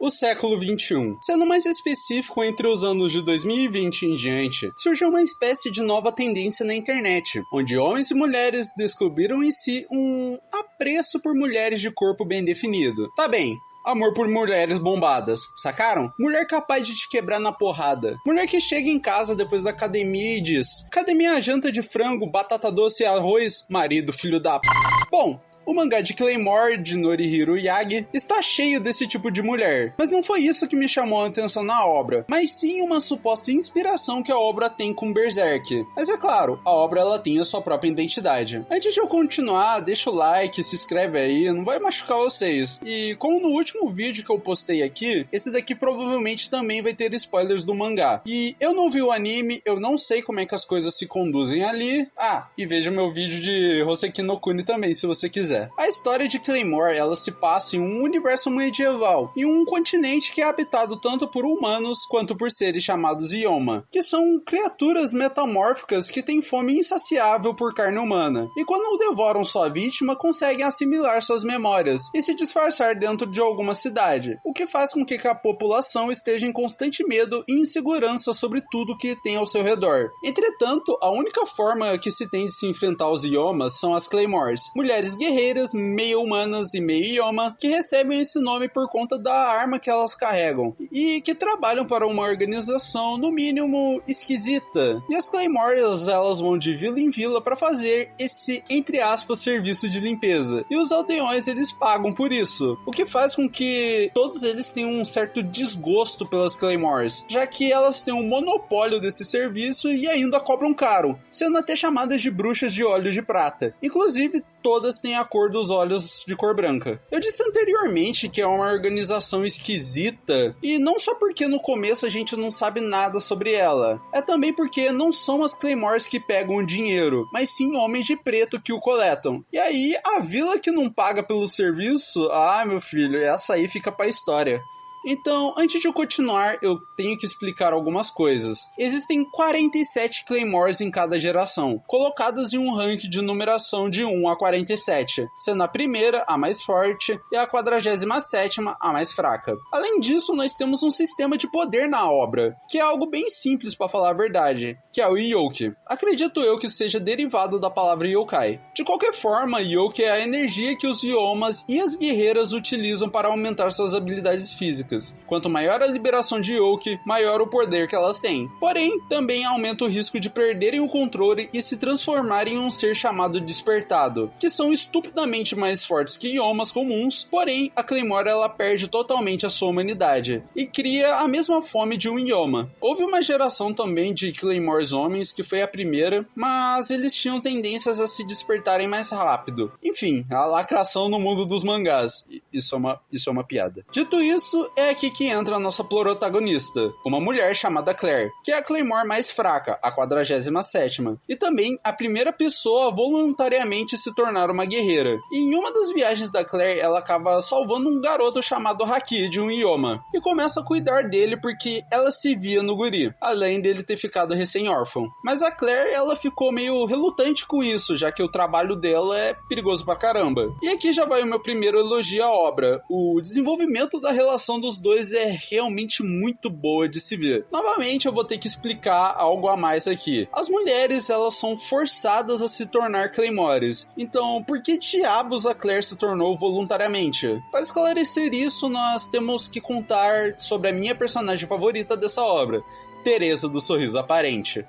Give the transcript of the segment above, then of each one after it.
O século XXI. Sendo mais específico, entre os anos de 2020 em diante, surgiu uma espécie de nova tendência na internet, onde homens e mulheres descobriram em si um apreço por mulheres de corpo bem definido. Tá bem, amor por mulheres bombadas, sacaram? Mulher capaz de te quebrar na porrada. Mulher que chega em casa depois da academia e diz: cadê minha janta de frango, batata doce e arroz, marido filho da p... Bom, o mangá de Claymore, de Norihiro Yagi, está cheio desse tipo de mulher. Mas não foi isso que me chamou a atenção na obra, mas sim uma suposta inspiração que a obra tem com Berserk. Mas é claro, a obra ela tem a sua própria identidade. Antes de eu continuar, deixa o like, se inscreve aí, não vai machucar vocês. E como no último vídeo que eu postei aqui, esse daqui provavelmente também vai ter spoilers do mangá. E eu não vi o anime, eu não sei como é que as coisas se conduzem ali. Ah, e veja meu vídeo de Hoseki no Kuni também, se você quiser. A história de Claymore, ela se passa em um universo medieval, em um continente que é habitado tanto por humanos quanto por seres chamados Yoma, que são criaturas metamórficas que têm fome insaciável por carne humana, e quando devoram sua vítima, conseguem assimilar suas memórias e se disfarçar dentro de alguma cidade, o que faz com que a população esteja em constante medo e insegurança sobre tudo que tem ao seu redor. Entretanto, a única forma que se tem de se enfrentar os Yomas são as Claymores, mulheres guerreiras meio humanas e meio Yoma, que recebem esse nome por conta da arma que elas carregam, e que trabalham para uma organização, no mínimo, esquisita. E as Claymores, elas vão de vila em vila para fazer esse, entre aspas, serviço de limpeza. E os aldeões, eles pagam por isso. O que faz com que todos eles tenham um certo desgosto pelas Claymores, já que elas têm um monopólio desse serviço e ainda cobram caro, sendo até chamadas de bruxas de olhos de prata. Inclusive, todas têm a cor dos olhos de cor branca. Eu disse anteriormente que é uma organização esquisita, e não só porque no começo a gente não sabe nada sobre ela, é também porque não são as Claymores que pegam o dinheiro, mas sim homens de preto que o coletam. E aí, a vila que não paga pelo serviço, meu filho, essa aí fica pra história. Então, antes de eu continuar, eu tenho que explicar algumas coisas. Existem 47 Claymores em cada geração, colocadas em um ranking de numeração de 1 a 47, sendo a primeira a mais forte e a 47ª a mais fraca. Além disso, nós temos um sistema de poder na obra, que é algo bem simples para falar a verdade, que é o Yoki. Acredito eu que seja derivado da palavra Yokai. De qualquer forma, Yoki é a energia que os Yomas e as guerreiras utilizam para aumentar suas habilidades físicas. Quanto maior a liberação de Yoki, maior o poder que elas têm. Porém, também aumenta o risco de perderem o controle e se transformarem em um ser chamado Despertado, que são estupidamente mais fortes que Yomas comuns, porém, a Claymore ela perde totalmente a sua humanidade e cria a mesma fome de um Yoma. Houve uma geração também de Claymores homens, que foi a primeira, mas eles tinham tendências a se despertarem mais rápido. Enfim, a lacração no mundo dos mangás. Isso é uma piada. Dito isso, é aqui que entra a nossa protagonista, uma mulher chamada Claire, que é a Claymore mais fraca, a 47ª, e também a primeira pessoa a voluntariamente se tornar uma guerreira. E em uma das viagens da Claire, ela acaba salvando um garoto chamado Haki de um Yoma, e começa a cuidar dele porque ela se via no guri, além dele ter ficado recém-órfão. Mas a Claire, ela ficou meio relutante com isso, já que o trabalho dela é perigoso pra caramba. E aqui já vai o meu primeiro elogio à obra. O desenvolvimento da relação dos dois é realmente muito boa de se ver. Novamente, eu vou ter que explicar algo a mais aqui. As mulheres, elas são forçadas a se tornar Claymores. Então, por que diabos a Claire se tornou voluntariamente? Para esclarecer isso, nós temos que contar sobre a minha personagem favorita dessa obra, Teresa do Sorriso Aparente.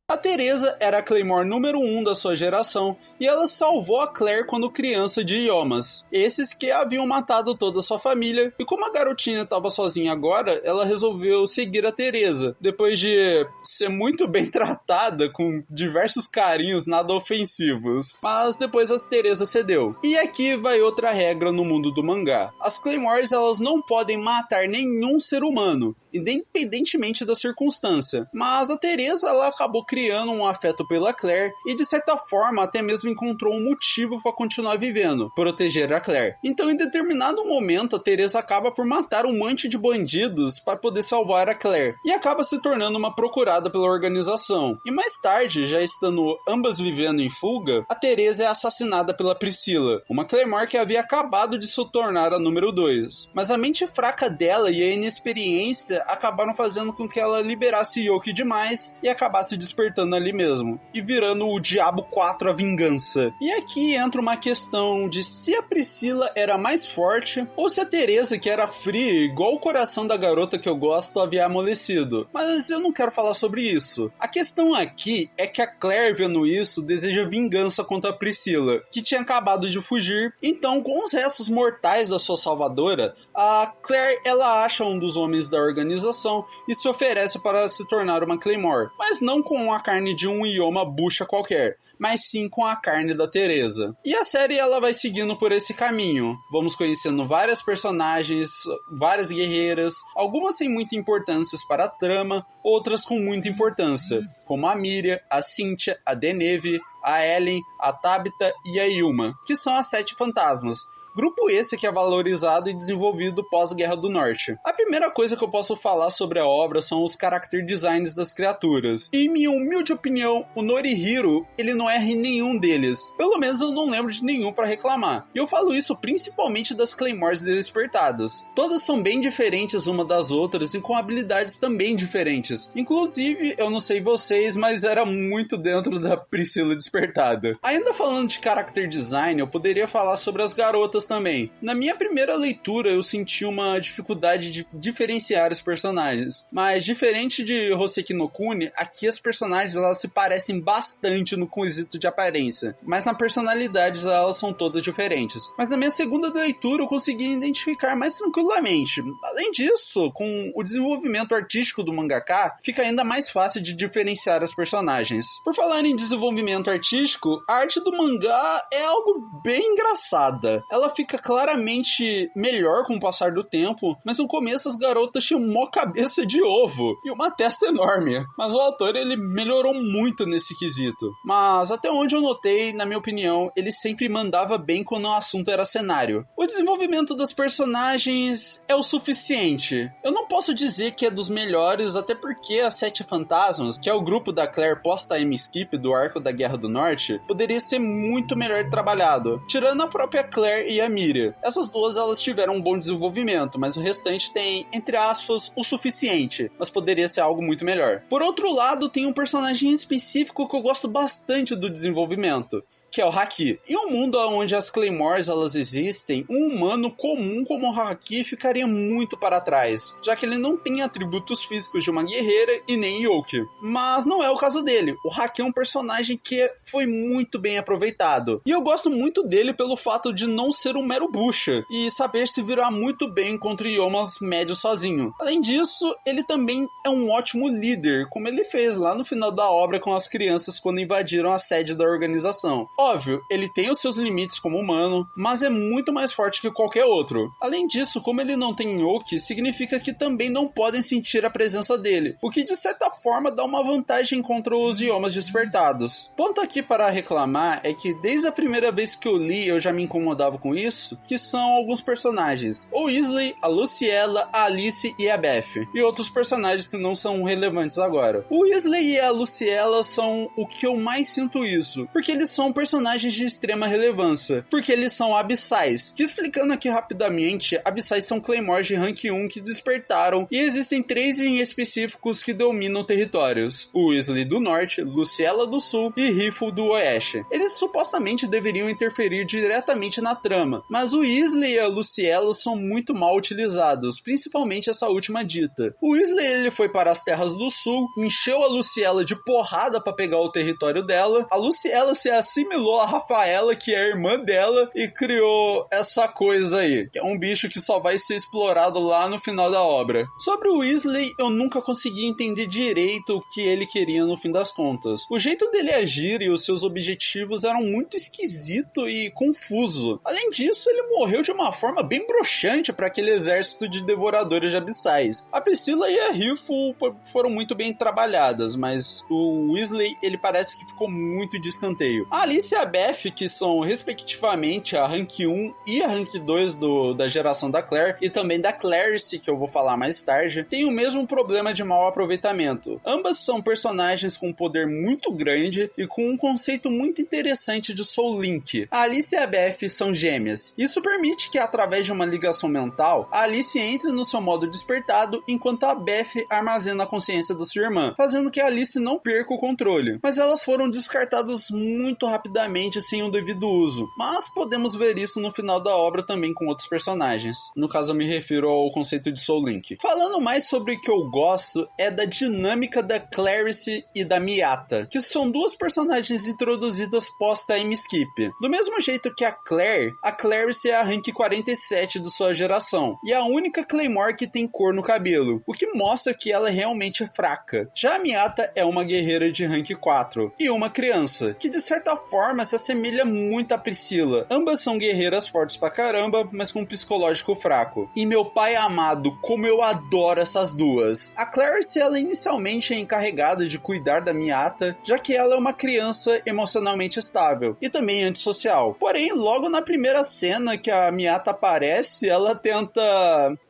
A Teresa era a Claymore número 1 da sua geração e ela salvou a Claire quando criança de Yomas, esses que haviam matado toda a sua família, e como a garotinha estava sozinha agora, ela resolveu seguir a Teresa, depois de ser muito bem tratada com diversos carinhos nada ofensivos, mas depois a Teresa cedeu. E aqui vai outra regra no mundo do mangá: as Claymores elas não podem matar nenhum ser humano, independentemente da circunstância. Mas a Teresa, ela acabou criando um afeto pela Claire e, de certa forma, até mesmo encontrou um motivo para continuar vivendo, proteger a Claire. Então, em determinado momento, a Teresa acaba por matar um monte de bandidos para poder salvar a Claire, e acaba se tornando uma procurada pela organização. E mais tarde, já estando ambas vivendo em fuga, a Teresa é assassinada pela Priscilla, uma Claymore que havia acabado de se tornar a número 2. Mas a mente fraca dela e a inexperiência acabaram fazendo com que ela liberasse Yoki demais e acabasse despertando ali mesmo, e virando o Diabo 4, a vingança. E aqui entra uma questão de se a Priscilla era mais forte ou se a Teresa, que era fria, igual o coração da garota que eu gosto, havia amolecido. Mas eu não quero falar sobre isso. A questão aqui é que a Claire, vendo isso, deseja vingança contra a Priscilla, que tinha acabado de fugir. Então, com os restos mortais da sua salvadora, a Claire, ela acha um dos homens da organização e se oferece para se tornar uma Claymore, mas não com a carne de um Ioma bucha qualquer, mas sim com a carne da Teresa. E a série, ela vai seguindo por esse caminho. Vamos conhecendo várias personagens, várias guerreiras, algumas sem muita importância para a trama, outras com muita importância, como a Miriam, a Cynthia, a Deneve, a Ellen, a Tabitha e a Yuma, que são as 7 fantasmas. Grupo esse que é valorizado e desenvolvido pós-Guerra do Norte. A primeira coisa que eu posso falar sobre a obra são os character designs das criaturas. E, em minha humilde opinião, o Norihiro, ele não erra em nenhum deles. Pelo menos eu não lembro de nenhum para reclamar. E eu falo isso principalmente das Claymores despertadas. Todas são bem diferentes uma das outras e com habilidades também diferentes. Inclusive, eu não sei vocês, mas era muito dentro da Priscilla despertada. Ainda falando de character design, eu poderia falar sobre as garotas também. Na minha primeira leitura, eu senti uma dificuldade de diferenciar os personagens, mas diferente de Hoseki no Kuni, aqui as personagens, elas se parecem bastante no quesito de aparência, mas na personalidade elas são todas diferentes. Mas na minha segunda leitura eu consegui identificar mais tranquilamente. Além disso, com o desenvolvimento artístico do mangaka, fica ainda mais fácil de diferenciar as personagens. Por falar em desenvolvimento artístico, a arte do mangá é algo bem engraçada. Ela fica claramente melhor com o passar do tempo, mas no começo as garotas tinham mó cabeça de ovo e uma testa enorme. Mas o autor, ele melhorou muito nesse quesito. Mas até onde eu notei, na minha opinião, ele sempre mandava bem quando o assunto era cenário. O desenvolvimento das personagens é o suficiente. Eu não posso dizer que é dos melhores, até porque as 7 Fantasmas, que é o grupo da Claire pós-time skip do arco da Guerra do Norte, poderia ser muito melhor trabalhado, tirando a própria Claire e a Miriam. Essas duas, elas tiveram um bom desenvolvimento, mas o restante tem, entre aspas, o suficiente, mas poderia ser algo muito melhor. Por outro lado, tem um personagem específico que eu gosto bastante do desenvolvimento, que é o Haki. Em um mundo onde as Claymores, elas existem, um humano comum como o Haki ficaria muito para trás, já que ele não tem atributos físicos de uma guerreira e nem Yoki. Mas não é o caso dele. O Haki é um personagem que foi muito bem aproveitado. E eu gosto muito dele pelo fato de não ser um mero bucha e saber se virar muito bem contra Yomas médios sozinho. Além disso, ele também é um ótimo líder, como ele fez lá no final da obra com as crianças quando invadiram a sede da organização. Óbvio, ele tem os seus limites como humano, mas é muito mais forte que qualquer outro. Além disso, como ele não tem Yoki, significa que também não podem sentir a presença dele, o que de certa forma dá uma vantagem contra os Yomas despertados. Ponto aqui para reclamar é que desde a primeira vez que eu li eu já me incomodava com isso, que são alguns personagens, o Weasley, a Luciella, a Alice e a Beth, e outros personagens que não são relevantes agora. O Weasley e a Luciella são o que eu mais sinto isso, porque eles são personagens de extrema relevância, porque eles são abissais, que explicando aqui rapidamente, abissais são Claymores de rank 1 que despertaram, e existem 3 em específicos que dominam territórios, o Weasley do Norte, Luciella do Sul e Riffle do Oeste. Eles supostamente deveriam interferir diretamente na trama, mas o Weasley e a Luciella são muito mal utilizados, principalmente essa última dita. O Weasley, ele foi para as terras do Sul, encheu a Luciella de porrada para pegar o território dela, a Luciella, se assim assimilou a Rafaela, que é a irmã dela, e criou essa coisa aí, que é um bicho que só vai ser explorado lá no final da obra. Sobre o Weasley, eu nunca consegui entender direito o que ele queria no fim das contas. O jeito dele agir e os seus objetivos eram muito esquisito e confuso. Além disso, ele morreu de uma forma bem broxante para aquele exército de devoradores de abissais. A Priscila e a Riffle foram muito bem trabalhadas, mas o Weasley, ele parece que ficou muito de escanteio. A Alice e a Beth, que são respectivamente a Rank 1 e a Rank 2 da geração da Claire, e também da Clarice, que eu vou falar mais tarde, têm o mesmo problema de mau aproveitamento. Ambas são personagens com poder muito grande e com um conceito muito interessante de Soul Link. A Alice e a Beth são gêmeas. Isso permite que, através de uma ligação mental, a Alice entre no seu modo despertado, enquanto a Beth armazena a consciência da sua irmã, fazendo que a Alice não perca o controle. Mas elas foram descartadas muito rapidamente sem o devido uso. Mas podemos ver isso no final da obra também com outros personagens. No caso, eu me refiro ao conceito de Soul Link. Falando mais sobre o que eu gosto é da dinâmica da Clarice e da Miata, que são duas personagens introduzidas pós-time skip. Do mesmo jeito que a Clarice é a rank 47 de sua geração, e a única Claymore que tem cor no cabelo, o que mostra que ela realmente é fraca. Já a Miata é uma guerreira de rank 4, e uma criança, que de certa forma se assemelha muito a Priscila. Ambas são guerreiras fortes pra caramba, mas com um psicológico fraco. E meu pai amado, como eu adoro essas duas. A Clarice, ela inicialmente é encarregada de cuidar da Miata, já que ela é uma criança emocionalmente estável, e também antissocial. Porém, logo na primeira cena que a Miata aparece, ela tenta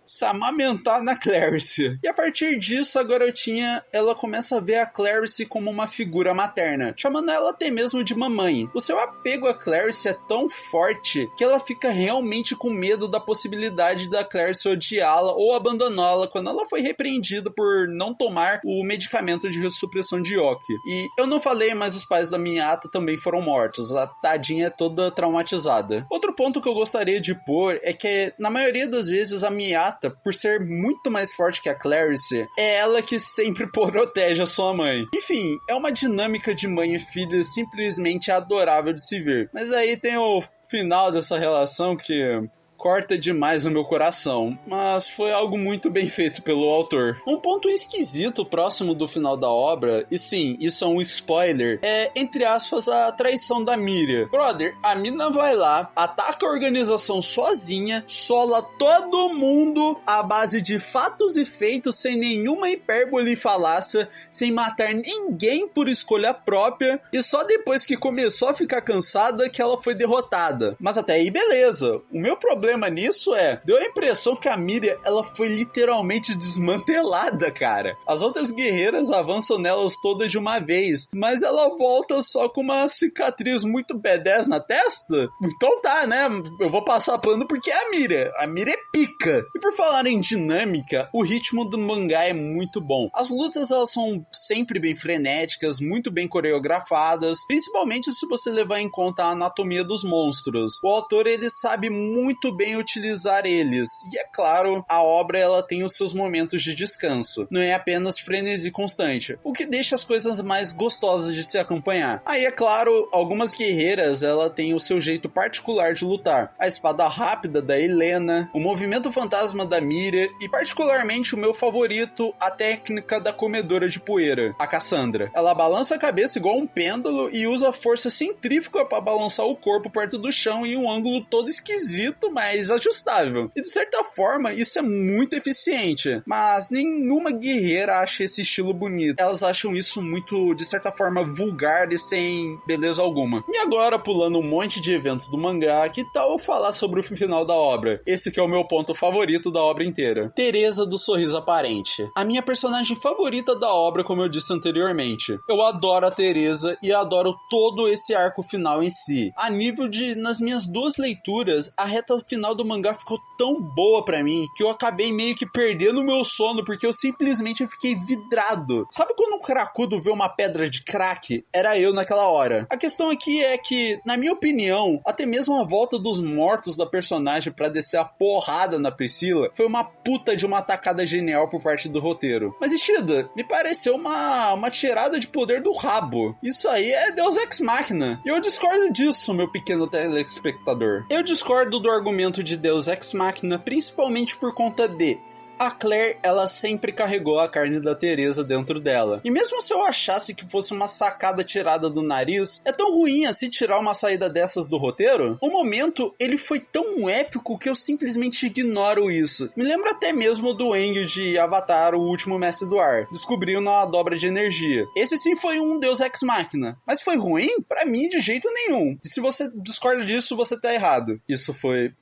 se amamentar na Clarice. E a partir disso, a garotinha, ela começa a ver a Clarice como uma figura materna, chamando ela até mesmo de mamãe. O seu apego a Clarice é tão forte que ela fica realmente com medo da possibilidade da Clarice odiá-la ou abandoná-la quando ela foi repreendida por não tomar o medicamento de supressão de Yoki. E eu não falei, mas os pais da Miata também foram mortos. A tadinha é toda traumatizada. Outro ponto que eu gostaria de pôr é que, na maioria das vezes, a Miata, por ser muito mais forte que a Clarice, é ela que sempre protege a sua mãe. Enfim, é uma dinâmica de mãe e filha simplesmente adorável de se ver. Mas aí tem o final dessa relação que corta demais o meu coração, mas foi algo muito bem feito pelo autor. Um ponto esquisito próximo do final da obra, e sim, isso é um spoiler, é, entre aspas, a traição da Miriam. Brother, a mina vai lá, ataca a organização sozinha, sola todo mundo à base de fatos e feitos, sem nenhuma hipérbole e falácia, sem matar ninguém por escolha própria, e só depois que começou a ficar cansada que ela foi derrotada. Mas até aí, beleza. O meu problema nisso deu a impressão que a Miriam, ela foi literalmente desmantelada, cara. As outras guerreiras avançam nelas todas de uma vez, mas ela volta só com uma cicatriz muito badass na testa. Então tá, né? Eu vou passar pano porque é a Miriam. A Miriam é pica. E por falar em dinâmica, o ritmo do mangá é muito bom. As lutas, elas são sempre bem frenéticas, muito bem coreografadas, principalmente se você levar em conta a anatomia dos monstros. O autor, ele sabe muito bem utilizar eles. E é claro, a obra, ela tem os seus momentos de descanso. Não é apenas frenesi constante, o que deixa as coisas mais gostosas de se acompanhar. Aí, é claro, algumas guerreiras, ela tem o seu jeito particular de lutar. A espada rápida da Helena, o movimento fantasma da Miriam e particularmente o meu favorito, a técnica da comedora de poeira, a Cassandra. Ela balança a cabeça igual um pêndulo e usa a força centrífuga para balançar o corpo perto do chão em um ângulo todo esquisito, mas ajustável. E de certa forma, isso é muito eficiente. Mas nenhuma guerreira acha esse estilo bonito. Elas acham isso muito, de certa forma, vulgar e sem beleza alguma. E agora, pulando um monte de eventos do mangá, que tal eu falar sobre o final da obra? Esse que é o meu ponto favorito da obra inteira. Teresa do Sorriso Aparente. A minha personagem favorita da obra, como eu disse anteriormente. Eu adoro a Teresa e adoro todo esse arco final em si. A nível de, nas minhas duas leituras, a reta final final do mangá ficou tão boa pra mim que eu acabei meio que perdendo o meu sono, porque eu simplesmente fiquei vidrado. Sabe quando um cracudo vê uma pedra de crack? Era eu naquela hora. A questão aqui é que, na minha opinião, até mesmo a volta dos mortos da personagem pra descer a porrada na Priscila foi uma puta de uma atacada genial por parte do roteiro. Mas Ishida, me pareceu uma tirada de poder do rabo. Isso aí é Deus Ex Machina. E eu discordo disso, meu pequeno telespectador. Eu discordo do argumento de Deus Ex Machina, principalmente por conta de a Claire, ela sempre carregou a carne da Teresa dentro dela. E mesmo se eu achasse que fosse uma sacada tirada do nariz, é tão ruim assim tirar uma saída dessas do roteiro? O momento, ele foi tão épico que eu simplesmente ignoro isso. Me lembra até mesmo do Aang de Avatar, o último mestre do ar. Descobriu na dobra de energia. Esse sim foi um Deus Ex Machina. Mas foi ruim? Pra mim, de jeito nenhum. E se você discorda disso, você tá errado. Isso foi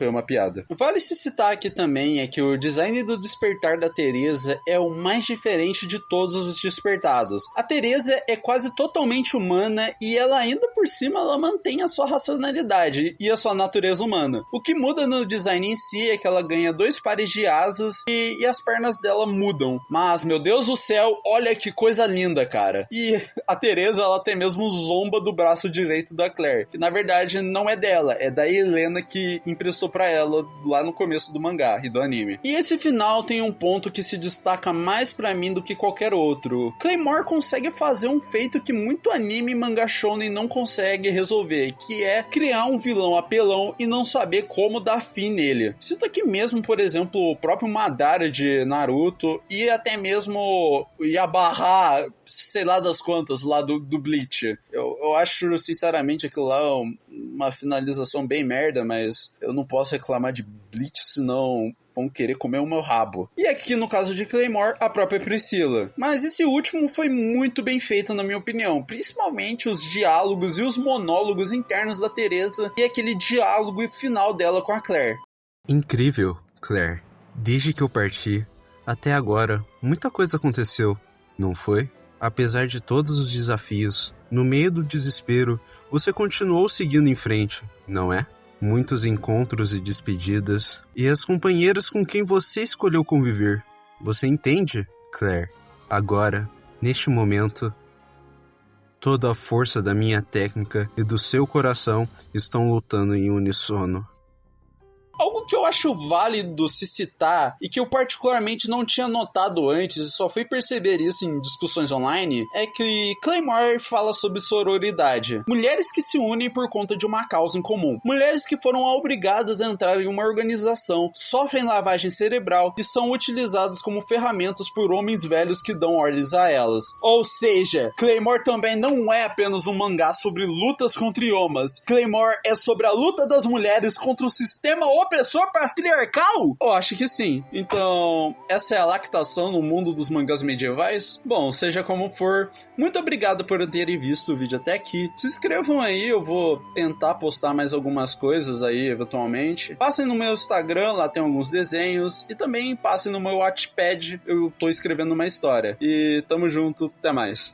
uma piada. Vale se citar aqui também é que o design do despertar da Teresa é o mais diferente de todos os despertados. A Teresa é quase totalmente humana e ela ainda por cima ela mantém a sua racionalidade e a sua natureza humana. O que muda no design em si é que ela ganha 2 pares de asas e as pernas dela mudam. Mas, meu Deus do céu, olha que coisa linda, cara. E a Teresa, ela até mesmo zomba do braço direito da Claire, que na verdade não é dela, é da Helena que emprestou pra ela lá no começo do mangá e do anime. E esse final tem um ponto que se destaca mais pra mim do que qualquer outro. Claymore consegue fazer um feito que muito anime e manga shonen não consegue resolver, que é criar um vilão apelão e não saber como dar fim nele. Cito aqui mesmo, por exemplo, o próprio Madara de Naruto e até mesmo Yabarra, sei lá das quantas, lá do Bleach. Eu acho, sinceramente, aquilo lá uma finalização bem merda, mas eu não posso reclamar de Bleach, senão vão querer comer o meu rabo. E aqui, no caso de Claymore, a própria Priscila. Mas esse último foi muito bem feito, na minha opinião. Principalmente os diálogos e os monólogos internos da Teresa e aquele diálogo final dela com a Claire. Incrível, Claire. Desde que eu parti, até agora, muita coisa aconteceu, não foi? Apesar de todos os desafios, no meio do desespero, você continuou seguindo em frente, não é? Muitos encontros e despedidas, e as companheiras com quem você escolheu conviver. Você entende, Claire? Agora, neste momento, toda a força da minha técnica e do seu coração estão lutando em uníssono. Algo que eu acho válido se citar e que eu particularmente não tinha notado antes e só fui perceber isso em discussões online é que Claymore fala sobre sororidade. Mulheres que se unem por conta de uma causa em comum. Mulheres que foram obrigadas a entrar em uma organização, sofrem lavagem cerebral e são utilizadas como ferramentas por homens velhos que dão ordens a elas. Ou seja, Claymore também não é apenas um mangá sobre lutas contra idiomas. Claymore é sobre a luta das mulheres contra o sistema opressor patriarcal? Eu acho que sim. Então, essa é a lactação no mundo dos mangás medievais? Bom, seja como for, muito obrigado por terem visto o vídeo até aqui. Se inscrevam aí, eu vou tentar postar mais algumas coisas aí, eventualmente. Passem no meu Instagram, lá tem alguns desenhos. E também passem no meu Wattpad, eu tô escrevendo uma história. E tamo junto, até mais.